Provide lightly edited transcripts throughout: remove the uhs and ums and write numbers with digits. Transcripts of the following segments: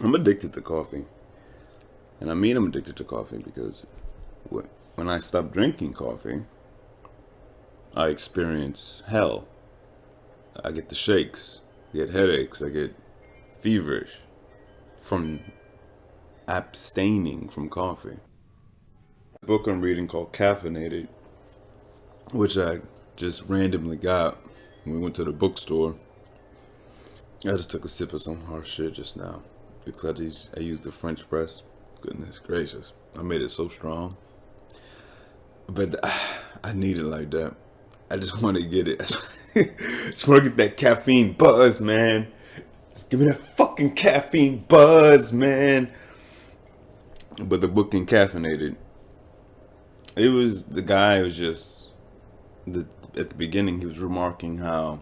I'm addicted to coffee. And I mean I'm addicted to coffee because when I stop drinking coffee, I experience hell. I get the shakes, I get headaches, I get feverish from abstaining from coffee. The book I'm reading called Caffeinated, which I just randomly got when we went to the bookstore. I just took a sip of some hard shit just now because I used the French press. Goodness gracious, I made it so strong. But I need it like that. I just want to get it. Just want to get that caffeine buzz, man. Just give me that fucking caffeine buzz, man. But the book Caffeinated, it was the guy was just at the beginning he was remarking how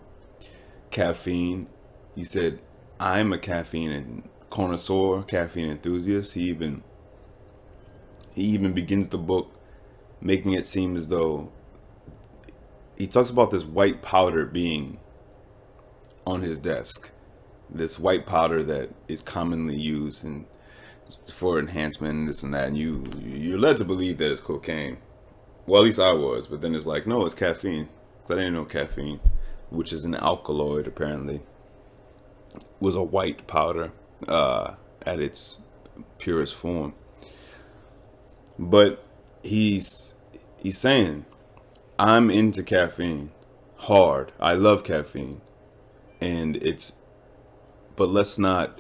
caffeine. He said, "I'm a caffeine connoisseur, caffeine enthusiast." He even begins the book making it seem as though he talks about this white powder being on his desk. This white powder that is commonly used for enhancement and this and that, and you're led to believe that it's cocaine. Well, at least I was, but then it's like, no, it's caffeine. 'Cause I didn't know caffeine, which is an alkaloid apparently, was a white powder at its purest form. But he's saying, I'm into caffeine hard. I love caffeine, and it's but let's not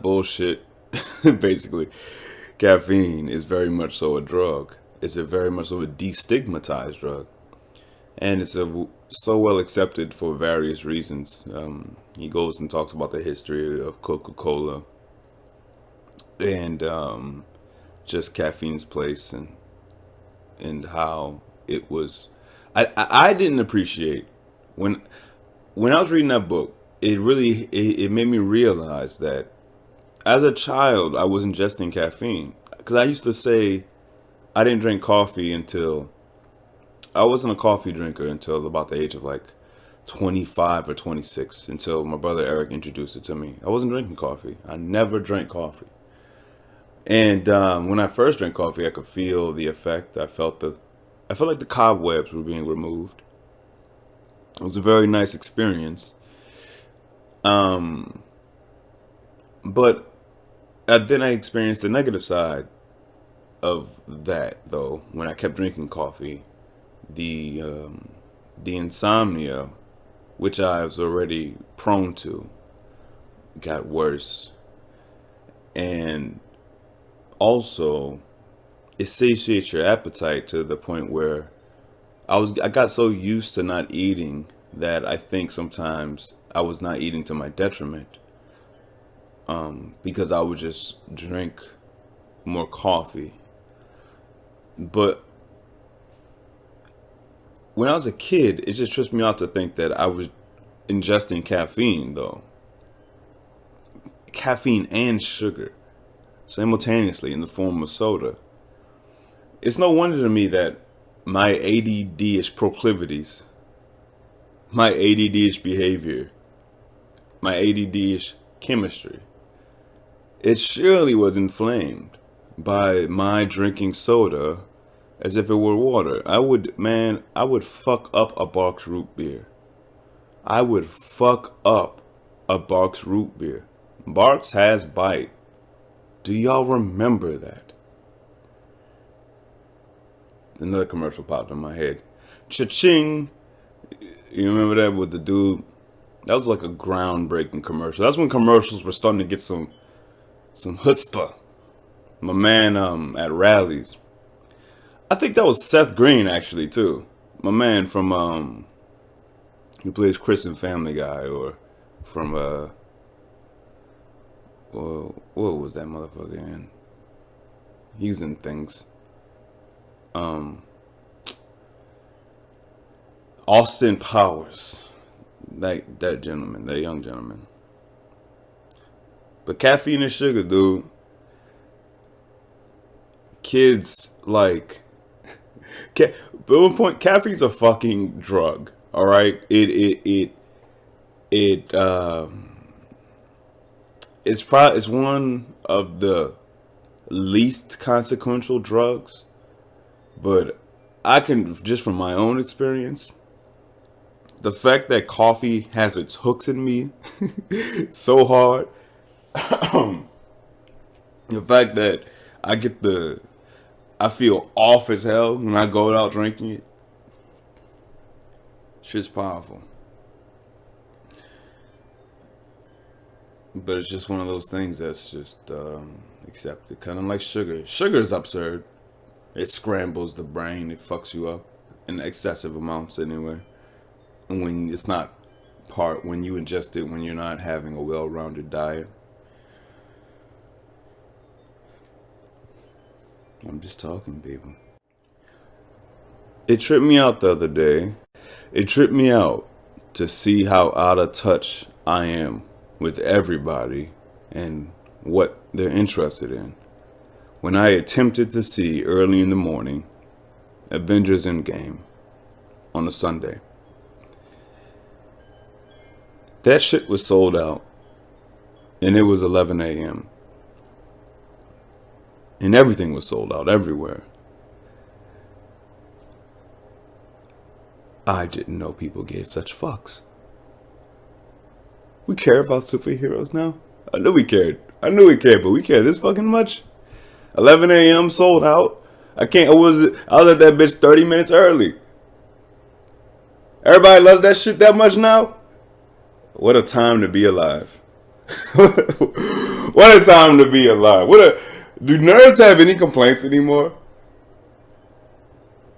bullshit. Basically, caffeine is very much so a drug. It's a very much so a destigmatized drug, and so well accepted for various reasons. He goes and talks about the history of Coca-Cola and just caffeine's place and how it was. I didn't appreciate when when I was reading that book. It made me realize that as a child I was ingesting caffeine because I used to say I didn't drink coffee until I wasn't a coffee drinker until about the age of like 25 or 26 until my brother Eric introduced it to me. I wasn't drinking coffee. I never drank coffee. And when I first drank coffee, I could feel the effect. I felt like the cobwebs were being removed. It was a very nice experience. Um, but then I experienced the negative side of that, though. When I kept drinking coffee, the the insomnia, which I was already prone to, got worse, and also it satiates your appetite to the point where I got so used to not eating that I think sometimes I was not eating to my detriment, because I would just drink more coffee. But when I was a kid, it just tripped me out to think that I was ingesting caffeine, though, caffeine and sugar simultaneously in the form of soda. It's no wonder to me that my ADD-ish proclivities, my ADD-ish behavior, my ADD-ish chemistry, it surely was inflamed by my drinking soda as if it were water. I would fuck up a box root beer. I would fuck up a box root beer. Barks has bite. Do y'all remember that? Another commercial popped in my head. Cha-ching! You remember that with the dude? That was like a groundbreaking commercial. That's when commercials were starting to get some chutzpah. My man at rallies. I think that was Seth Green actually too. My man from who plays Chris in Family Guy, or from what was that motherfucker in? He was in things. Um Austin Powers. That gentleman, that young gentleman. But caffeine and sugar, dude. Kids like Ca- but at one point, caffeine's a fucking drug. All right, it it's one of the least consequential drugs, but I can, just from my own experience, the fact that coffee has its hooks in me so hard, the fact that I get the I feel off as hell when I go out drinking it, shit's powerful. But it's just one of those things that's just accepted. Kind of like sugar. Sugar is absurd. It scrambles the brain. It fucks you up in excessive amounts anyway. And when it's not when you ingest it when you're not having a well-rounded diet. I'm just talking, people. It tripped me out the other day. It tripped me out to see how out of touch I am with everybody and what they're interested in. When I attempted to see early in the morning Avengers Endgame on a Sunday, that shit was sold out, and it was 11 a.m. and everything was sold out everywhere. I didn't know people gave such fucks. We care about superheroes now? I knew we cared. But we care this fucking much? 11 a.m. sold out? I was at that bitch 30 minutes early. Everybody loves that shit that much now? What a time to be alive. What a time to be alive. Do nerds have any complaints anymore?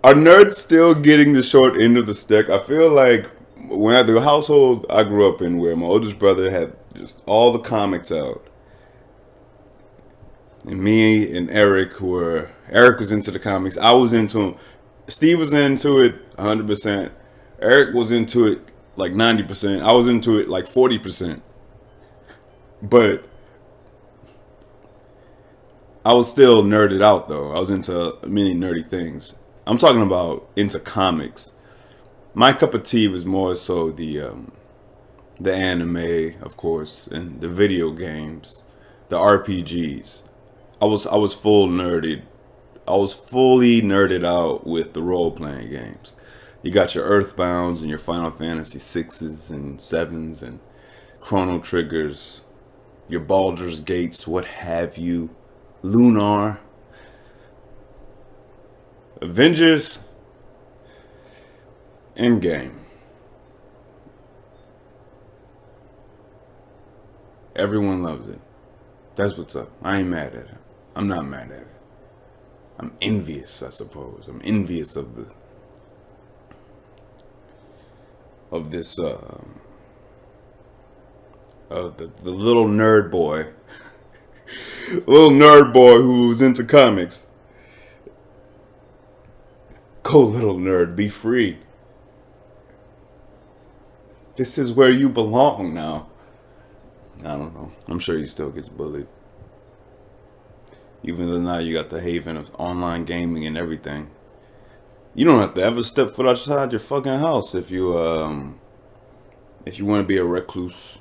Are nerds still getting the short end of the stick? I feel like when the household I grew up in, where my oldest brother had just all the comics out, and me and Eric Eric was into the comics. I was into them. Steve was into it 100%. Eric was into it like 90%. I was into it like 40%. But I was still nerded out though. I was into many nerdy things. I'm talking about into comics. My cup of tea was more so the anime, of course, and the video games, the RPGs. I was full nerded. I was fully nerded out with the role playing games. You got your Earthbounds and your Final Fantasy 6s and 7s and Chrono Triggers, your Baldur's Gates, what have you, Lunar, Avengers, Endgame. Everyone loves it. That's what's up. I ain't mad at it. I'm not mad at it. I'm envious, I suppose. I'm envious of the little nerd boy, little nerd boy who's into comics. Go, little nerd, be free. This is where you belong now. I don't know. I'm sure he still gets bullied. Even though now you got the haven of online gaming and everything. You don't have to ever step foot outside your fucking house if you want to be a recluse.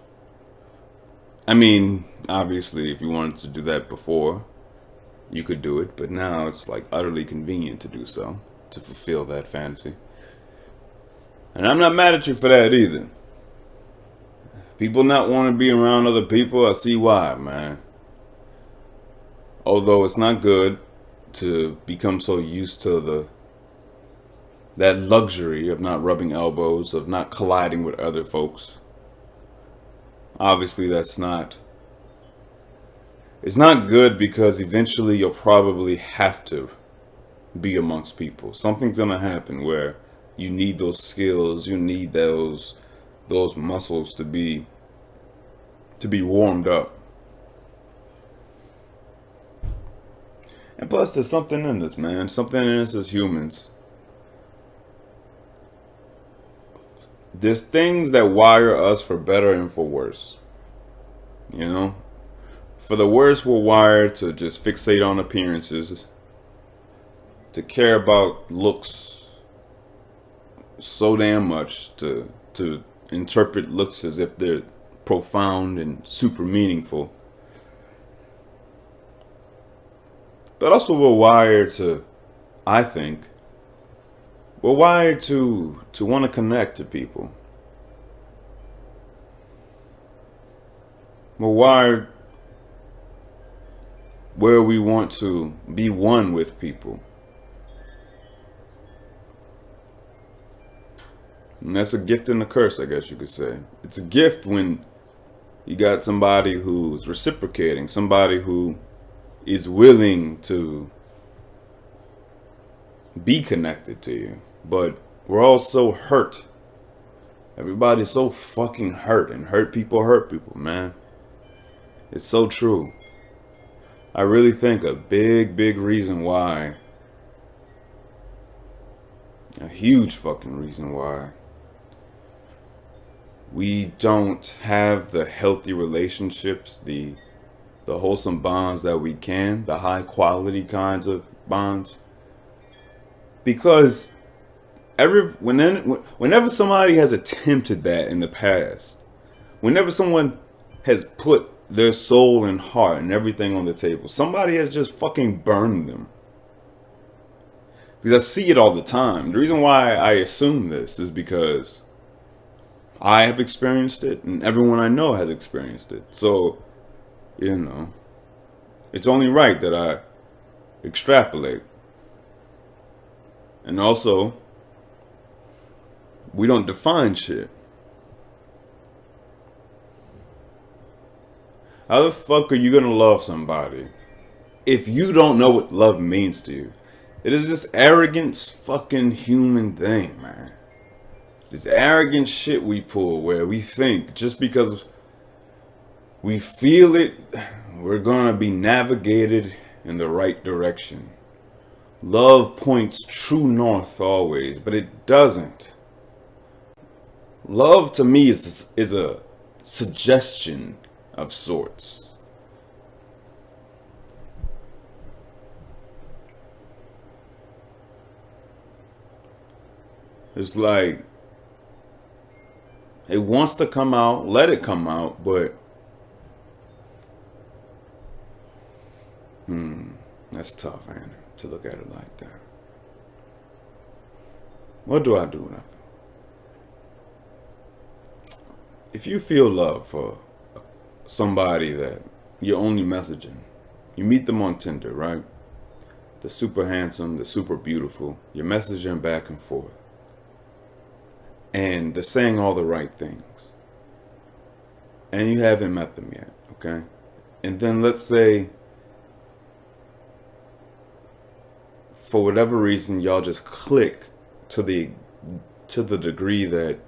I mean, obviously, if you wanted to do that before, you could do it. But now it's like utterly convenient to do so, to fulfill that fantasy. And I'm not mad at you for that either. People not want to be around other people, I see why, man. Although it's not good to become so used to that luxury of not rubbing elbows, of not colliding with other folks. Obviously, it's not good, because eventually you'll probably have to be amongst people. Something's gonna happen where you need those skills, you need those muscles to be warmed up. And plus, there's something in us, man. Something in us as humans. There's things that wire us for better and for worse. You know? For the worse, we're wired to just fixate on appearances, to care about looks so damn much, to interpret looks as if they're profound and super meaningful. But also we're wired to, I think, we're wired to want to connect to people. We're wired where we want to be one with people. And that's a gift and a curse, I guess you could say. It's a gift when you got somebody who's reciprocating, somebody who is willing to be connected to you. But we're all so hurt. Everybody's so fucking hurt, and hurt people, man. It's so true. I really think a big reason why, a huge fucking reason why, we don't have the healthy relationships, the wholesome bonds that we can, the high quality kinds of bonds. Because whenever somebody has attempted that in the past, whenever someone has put their soul and heart and everything on the table, somebody has just fucking burned them. Because I see it all the time. The reason why I assume this is because I have experienced it, and everyone I know has experienced it. So, it's only right that I extrapolate. And also, we don't define shit. How the fuck are you gonna love somebody if you don't know what love means to you? It is this arrogant fucking human thing, man. This arrogant shit we pull where we think just because we feel it, we're gonna be navigated in the right direction. Love points true north always, but it doesn't. Love to me is a suggestion of sorts. It's like it wants to come out, let it come out, but that's tough, ain't it, to look at it like that. What do I do now? If you feel love for somebody that you're only messaging, you meet them on Tinder, right? They're super handsome, they're super beautiful, you're messaging back and forth, and they're saying all the right things, and you haven't met them yet, okay? And then let's say, for whatever reason, y'all just click to the degree that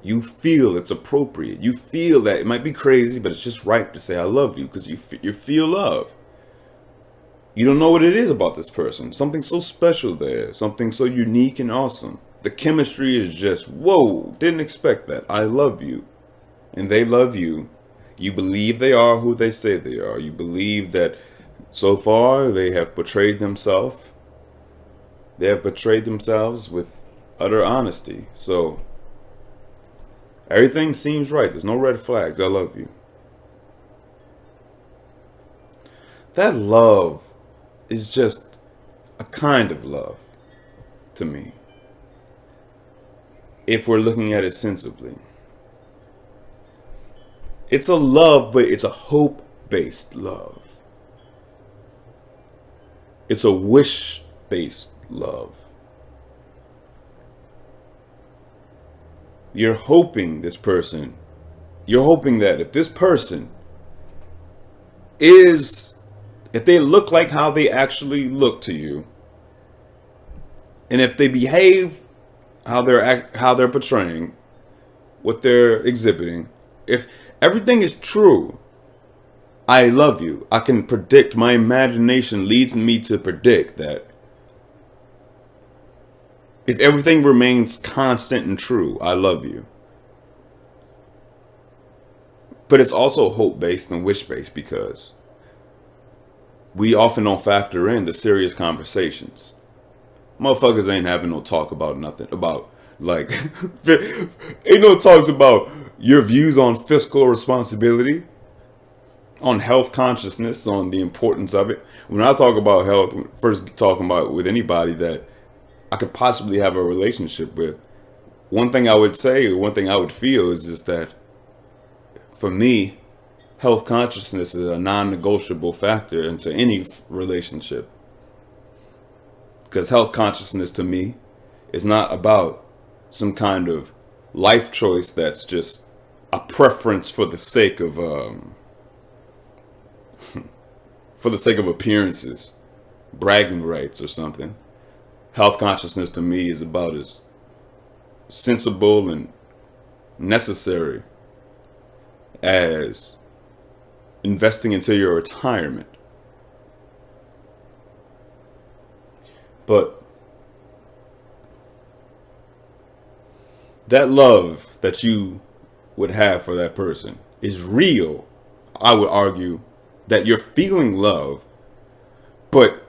you feel it's appropriate. You feel that it might be crazy, but it's just right to say I love you because you feel love. You don't know what it is about this person. Something so special there. Something so unique and awesome. The chemistry is just, whoa, didn't expect that. I love you. And they love you. You believe they are who they say they are. You believe that so far they have portrayed themselves. They have portrayed themselves with utter honesty. So everything seems right. There's no red flags. I love you. That love is just a kind of love to me, if we're looking at it sensibly. It's a love, but it's a hope-based love. It's a wish-based love. You're hoping that if this person if they look like how they actually look to you, and if they behave how they're portraying, what they're exhibiting, if everything is true, I love you. I can predict, my imagination leads me to predict that if everything remains constant and true, I love you. But it's also hope-based and wish-based because we often don't factor in the serious conversations. Motherfuckers ain't having no talk about nothing. About, like, ain't no talks about your views on fiscal responsibility. on health consciousness, on the importance of it. When I talk about health, first talking about with anybody that I could possibly have a relationship with, one thing I would say, or one thing I would feel is just that for me, health consciousness is a non-negotiable factor into any relationship. Because health consciousness to me is not about some kind of life choice that's just a preference for the sake of appearances, bragging rights or something. Health consciousness to me is about as sensible and necessary as investing into your retirement. But that love that you would have for that person is real. I would argue that you're feeling love, but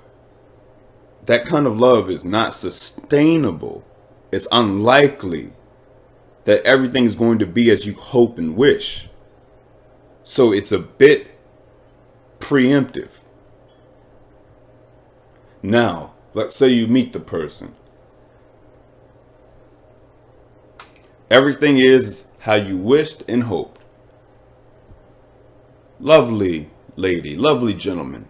that kind of love is not sustainable. It's unlikely that everything's going to be as you hope and wish. So it's a bit preemptive. Now, let's say you meet the person. Everything is how you wished and hoped. Lovely lady, lovely gentleman.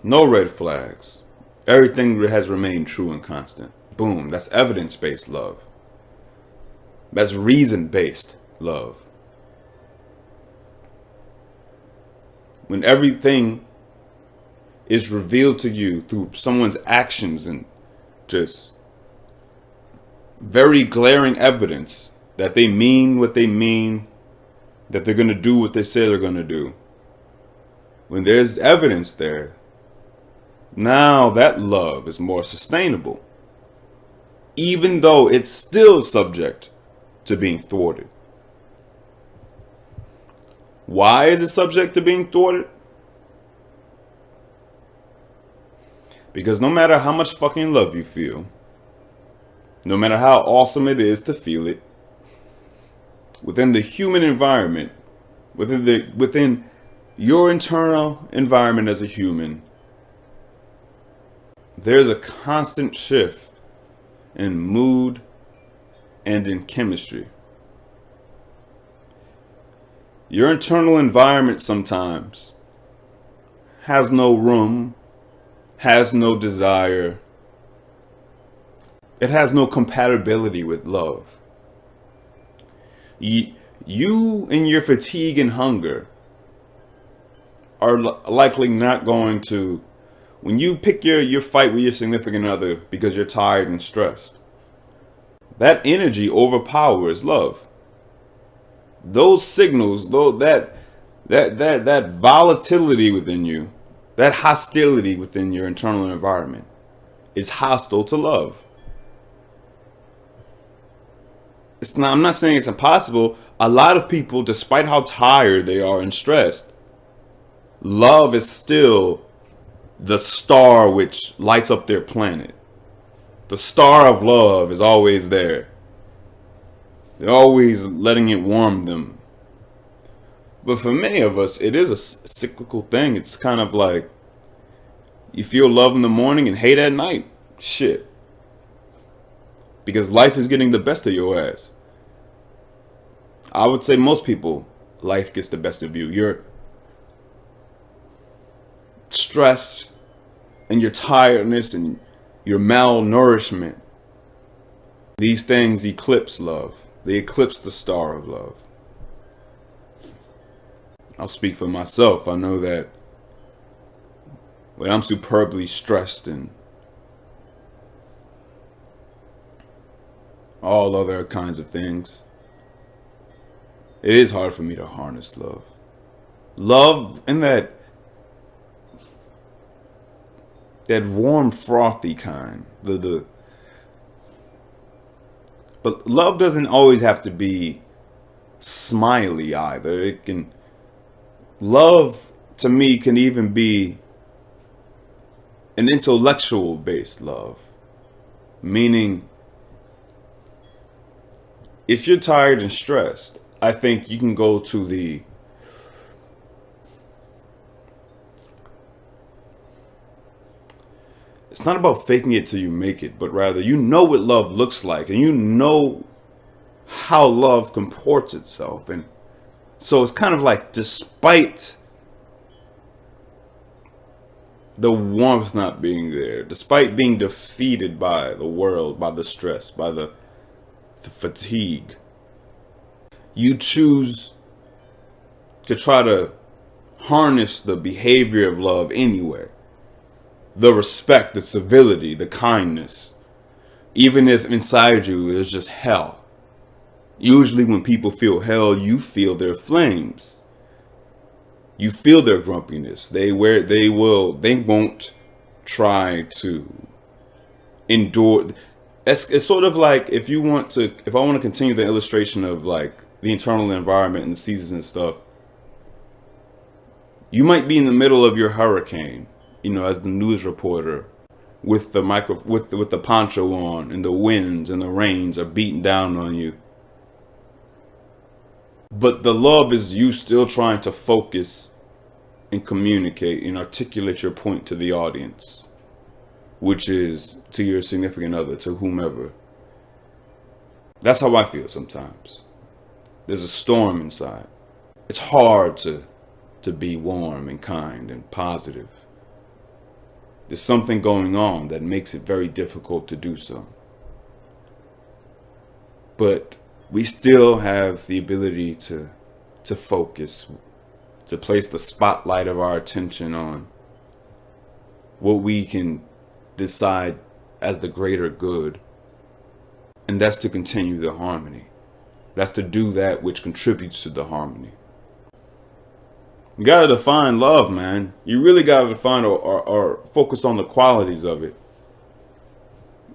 No red flags. Everything has remained true and constant. Boom, that's evidence-based love. That's reason-based love. When everything is revealed to you through someone's actions and just very glaring evidence that they mean what they mean, that they're going to do what they say they're going to do. When there's evidence there, now that love is more sustainable, even though it's still subject to being thwarted. Why is it subject to being thwarted? Because no matter how much fucking love you feel, no matter how awesome it is to feel it, within the human environment, within your internal environment as a human, there's a constant shift in mood and in chemistry. Your internal environment sometimes has no room, has no desire, it has no compatibility with love. You in your fatigue and hunger are likely not going to, when you pick your fight with your significant other because you're tired and stressed, that energy overpowers love. Those signals, though, that volatility within you, that hostility within your internal environment is hostile to love. It's not, I'm not saying it's impossible. A lot of people, despite how tired they are and stressed, love is still the star which lights up their planet. The star of love is always there. They're always letting it warm them. But for many of us, it is a cyclical thing. It's kind of like you feel love in the morning and hate at night. Shit. Because life is getting the best of your ass. I would say most people, life gets the best of you. You're stressed and your tiredness and your malnourishment. These things eclipse love. They eclipse the star of love. I'll speak for myself. I know that when I'm superbly stressed and all other kinds of things, it is hard for me to harness love. Love in that warm, frothy kind. But love doesn't always have to be smiley either. Love to me can even be an intellectual based love. Meaning, if you're tired and stressed, I think you can go to the It's not about faking it till you make it, but rather you know what love looks like and you know how love comports itself. And so it's kind of like, despite the warmth not being there, despite being defeated by the world, by the stress, by the fatigue, you choose to try to harness the behavior of love anyway. The respect, the civility, the kindness, even if inside you is just hell. Usually when people feel hell, you feel their flames. You feel their grumpiness. They won't try to endure. It's sort of like, if I want to continue the illustration of like the internal environment and the seasons and stuff, you might be in the middle of your hurricane, as the news reporter, with the with the poncho on, and the winds and the rains are beating down on you. But the love is you still trying to focus and communicate and articulate your point to the audience, which is to your significant other, to whomever. That's how I feel sometimes. There's a storm inside. It's hard to be warm and kind and positive. There's something going on that makes it very difficult to do so. But we still have the ability to focus, to place the spotlight of our attention on what we can decide as the greater good. And that's to continue the harmony. That's to do that which contributes to the harmony. You gotta define love, man. You really gotta define or focus on the qualities of it.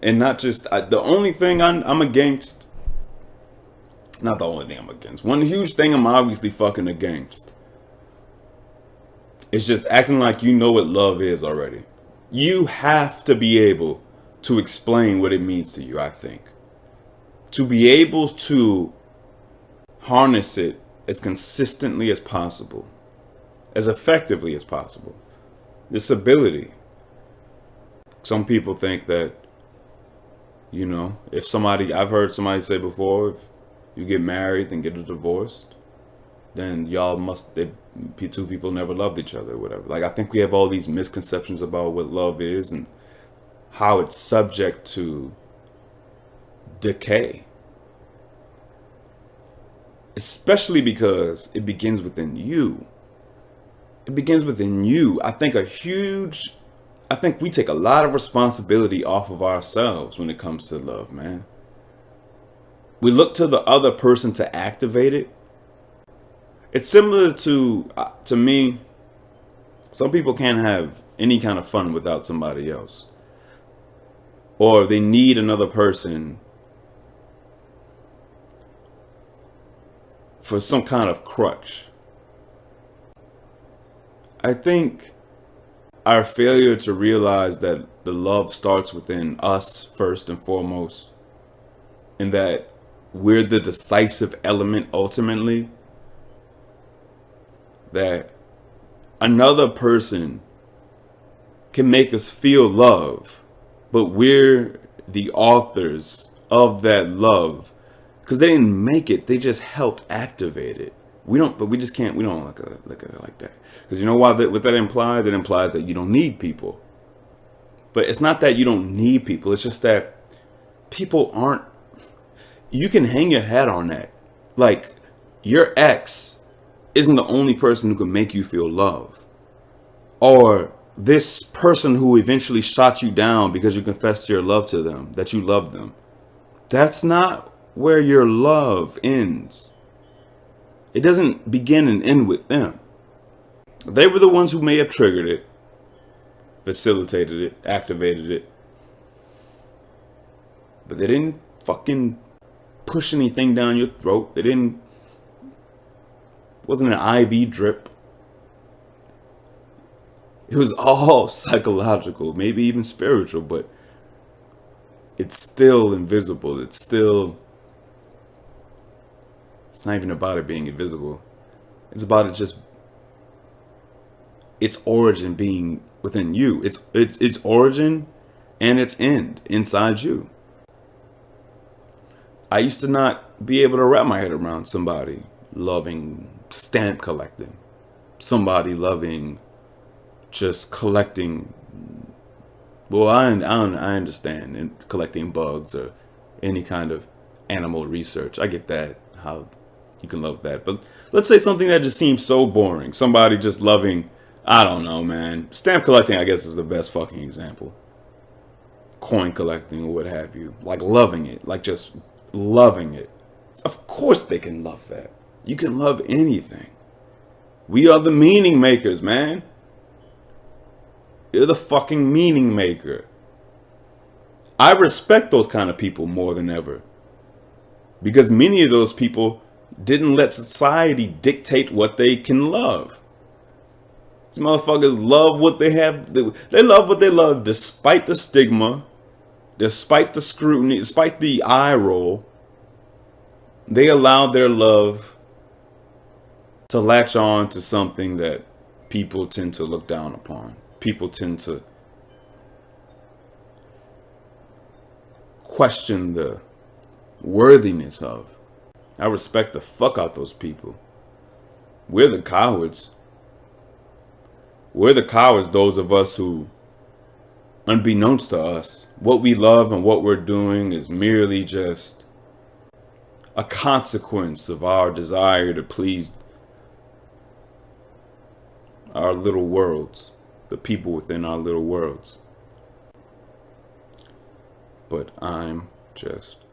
And not just, the only thing I'm against, not the only thing I'm against, one huge thing I'm obviously fucking against, it's just acting like you know what love is already. You have to be able to explain what it means to you, I think. To be able to harness it as consistently as possible, as effectively as possible. This ability. Some people think that, I've heard somebody say before, if you get married and get divorced, then two people never loved each other or whatever. Like, I think we have all these misconceptions about what love is and how it's subject to decay. Especially because it begins within you. It begins within you. I think we take a lot of responsibility off of ourselves when it comes to love, man. We look to the other person to activate it. It's similar to me, some people can't have any kind of fun without somebody else. Or they need another person for some kind of crutch. I think our failure to realize that the love starts within us first and foremost, and that we're the decisive element ultimately, that another person can make us feel love, but we're the authors of that love, because they didn't make it, they just helped activate it. We don't look at it like that. Because you know what that implies? It implies that you don't need people. But it's not that you don't need people. It's just that people aren't. You can hang your hat on that. Like, your ex isn't the only person who can make you feel love. Or this person who eventually shot you down because you confessed your love to them, that you love them. That's not where your love ends. It doesn't begin and end with them. They were the ones who may have triggered it, facilitated it, activated it. But they didn't fucking push anything down your throat. It wasn't an IV drip. It was all psychological, maybe even spiritual, but it's still invisible. It's not even about it being invisible. It's about its origin being within you. Its origin and its end inside you. I used to not be able to wrap my head around somebody loving stamp collecting, somebody loving just collecting. Well, I understand in collecting bugs or any kind of animal research. I get that, how you can love that. But let's say something that just seems so boring. Somebody just loving, I don't know, man. Stamp collecting, I guess, is the best fucking example. Coin collecting or what have you. Like loving it. Like just loving it. Of course they can love that. You can love anything. We are the meaning makers, man. You're the fucking meaning maker. I respect those kind of people more than ever. Because many of those people didn't let society dictate what they can love. These motherfuckers love what they have. They love what they love despite the stigma, despite the scrutiny, despite the eye roll. They allowed their love to latch on to something that people tend to look down upon. People tend to question the worthiness of. I respect the fuck out those people. We're the cowards. We're the cowards, those of us who, unbeknownst to us, what we love and what we're doing is merely just a consequence of our desire to please our little worlds, the people within our little worlds. But I'm just